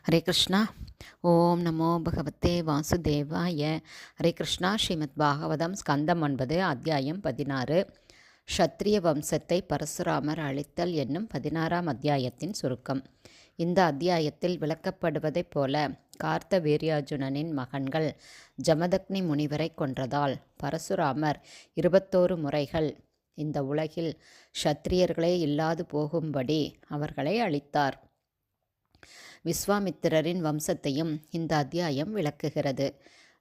ஹரே கிருஷ்ணா. ஓம் நமோ பகவத்தே வாசுதேவாய. ஹரே கிருஷ்ணா. ஸ்ரீமத் பாகவதம் ஸ்கந்தம் 9 அத்தியாயம் 16. க்ஷத்ரிய வம்சத்தை பரசுராமர் அழித்தல் என்னும் 16ஆம் அத்தியாயத்தின் சுருக்கம். இந்த அத்தியாயத்தில் விளக்கப்படுவதைப் போல கார்த்த வீர்யார்ஜுனனின் மகன்கள் ஜமதக்னி முனிவரை கொன்றதால் பரசுராமர் 21 முறைகள் இந்த உலகில் க்ஷத்திரியர்களே இல்லாது போகும்படி அவர்களை அழித்தார். விஸ்வாமித்திரரின் வம்சத்தையும் இந்த அத்தியாயம் விளக்குகிறது.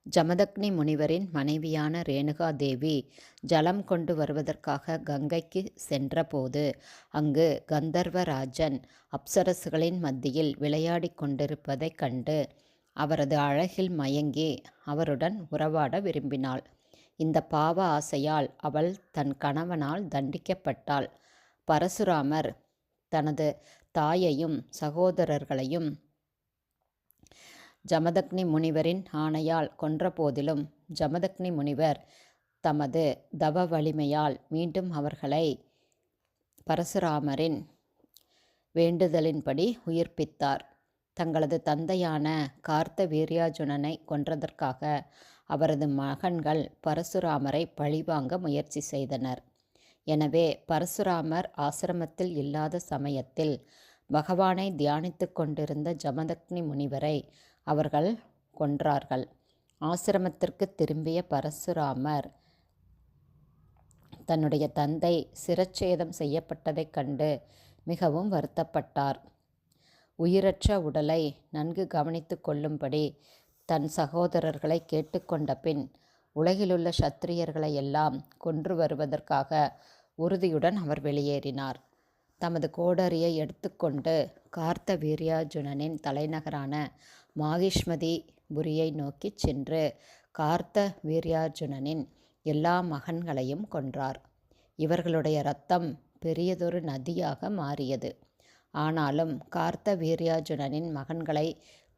ஜமதக்னி முனிவரின் மனைவியான ரேணுகா தேவி ஜலம் கொண்டு வருவதற்காக கங்கைக்கு சென்றபோது அங்கு கந்தர்வராஜன் அப்சரசுகளின் மத்தியில் விளையாடி கொண்டிருப்பதைக் கண்டு அவரது அழகில் மயங்கி அவருடன் உறவாட விரும்பினாள். இந்த பாவ ஆசையால் அவள் தன் கணவனால் தண்டிக்கப்பட்டாள். பரசுராமர் தனது தாயையும் சகோதரர்களையும் ஜமதக்னி முனிவரின் ஆணையால் கொன்றபோதிலும் ஜமதக்னி முனிவர் தமது தவ வலிமையால் மீண்டும் அவர்களை பரசுராமரின் வேண்டுதலின்படி உயிர்ப்பித்தார். தங்களது தந்தையான கார்த்த வீர்யார்ஜுனனை கொன்றதற்காக அவரது மகன்கள் பரசுராமரை பழிவாங்க முயற்சி செய்தனர். எனவே பரசுராமர் ஆசிரமத்தில் இல்லாத சமயத்தில் பகவானை தியானித்து கொண்டிருந்த ஜமதக்னி முனிவரை அவர்கள் கொன்றார்கள். ஆசிரமத்திற்கு திரும்பிய பரசுராமர் தன்னுடைய தந்தை சிரச்சேதம் செய்யப்பட்டதைக் கண்டு மிகவும் வருத்தப்பட்டார். உயிரற்ற உடலை நன்கு கவனித்து கொள்ளும்படி தன் சகோதரர்களை கேட்டுக்கொண்ட பின் உலகிலுள்ள சத்திரியர்களை எல்லாம் கொன்று வருவதற்காக உறுதியுடன் அவர் வெளியேறினார். தமது கோடரியை எடுத்துக்கொண்டு கார்த்த வீர்யார்ஜுனனின் தலைநகரான மாகிஷ்மதிபுரியை நோக்கி சென்று கார்த்த வீர்யார்ஜுனனின் எல்லா மகன்களையும் கொன்றார். இவர்களுடைய இரத்தம் பெரியதொரு நதியாக மாறியது. ஆனாலும் கார்த்த வீர்யார்ஜுனனின் மகன்களை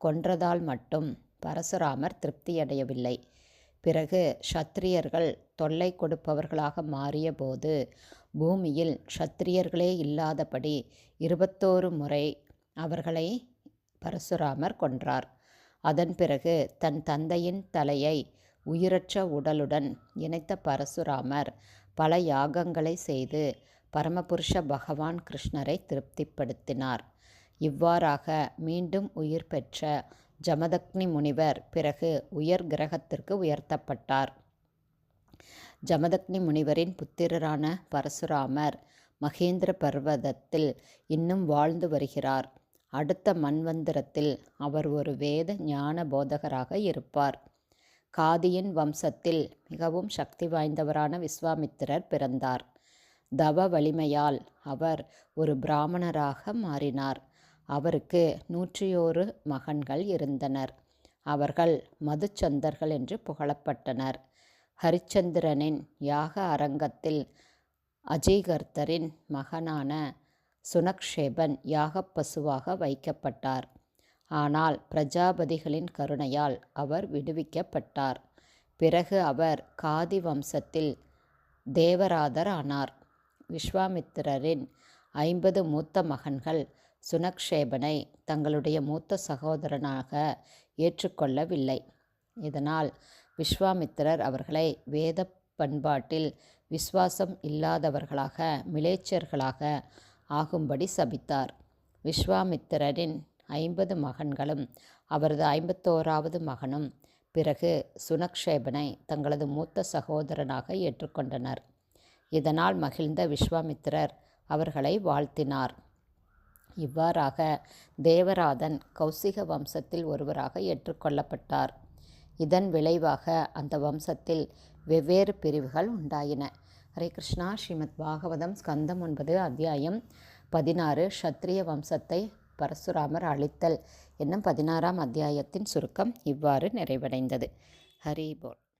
கொன்றதால் மட்டும் பரசுராமர் திருப்தியடையவில்லை. பிறகு க்ஷத்திரியர்கள் தொல்லை கொடுப்பவர்களாக மாறிய போது பூமியில் க்ஷத்திரியர்களே இல்லாதபடி 21 முறை அவர்களை பரசுராமர் கொன்றார். அதன் பிறகு தன் தந்தையின் தலையை உயிரற்ற உடலுடன் இணைத்த பரசுராமர் பல யாகங்களை செய்து பரமபுருஷ பகவான் கிருஷ்ணரை திருப்திப்படுத்தினார். இவ்வாறாக மீண்டும் உயிர் பெற்ற ஜமதக்னி முனிவர் பிறகு உயர் கிரகத்திற்கு உயர்த்தப்பட்டார். ஜமதக்னி முனிவரின் புத்திரரான பரசுராமர் மகேந்திர பர்வதத்தில் இன்னும் வாழ்ந்து வருகிறார். அடுத்த மன்வந்திரத்தில் அவர் ஒரு வேத ஞான போதகராக இருப்பார். காதியின் வம்சத்தில் மிகவும் சக்தி வாய்ந்தவரான விஸ்வாமித்திரர் பிறந்தார். தவ வலிமையால் அவர் ஒரு பிராமணராக மாறினார். அவருக்கு 101 மகன்கள் இருந்தனர். அவர்கள் மதுச்சந்தர்கள் என்று புகழப்பட்டனர். ஹரிச்சந்திரனின் யாக அரங்கத்தில் அஜய்கர்த்தரின் மகனான சுனக்ஷேபன் யாகப் பசுவாக வைக்கப்பட்டார். ஆனால் பிரஜாபதிகளின் கருணையால் அவர் விடுவிக்கப்பட்டார். பிறகு அவர் காதி வம்சத்தில் தேவராதர் ஆனார். விஸ்வாமித்திரரின் 50 மூத்த மகன்கள் சுனக்ஷேபனை தங்களுடைய மூத்த சகோதரனாக ஏற்றுக்கொள்ளவில்லை. இதனால் விஸ்வாமித்திரர் அவர்களை வேத பண்பாட்டில் விசுவாசம் இல்லாதவர்களாக மிலேச்சர்களாக ஆகும்படி சபித்தார். விஸ்வாமித்திரரின் 50 மகன்களும் அவரது 51வது மகனும் பிறகு சுனக்ஷேபனை தங்களது மூத்த சகோதரனாக ஏற்றுக்கொண்டனர். இதனால் மகிழ்ந்த விஸ்வாமித்திரர் அவர்களை வாழ்த்தினார். இவ்வாறாக தேவராதன் கௌசிக வம்சத்தில் ஒருவராக ஏற்றுக்கொள்ளப்பட்டார். இதன் விளைவாக அந்த வம்சத்தில் வெவ்வேறு பிரிவுகள் உண்டாயின. ஹரே கிருஷ்ணா. ஸ்ரீமத் பாகவதம் ஸ்கந்தம் 9 அத்தியாயம் 16 க்ஷத்ரிய வம்சத்தை பரசுராமர் அழித்தல் என்னும் 16ஆம் அத்தியாயத்தின் சுருக்கம் இவ்வாறு நிறைவடைந்தது. ஹரி போல்.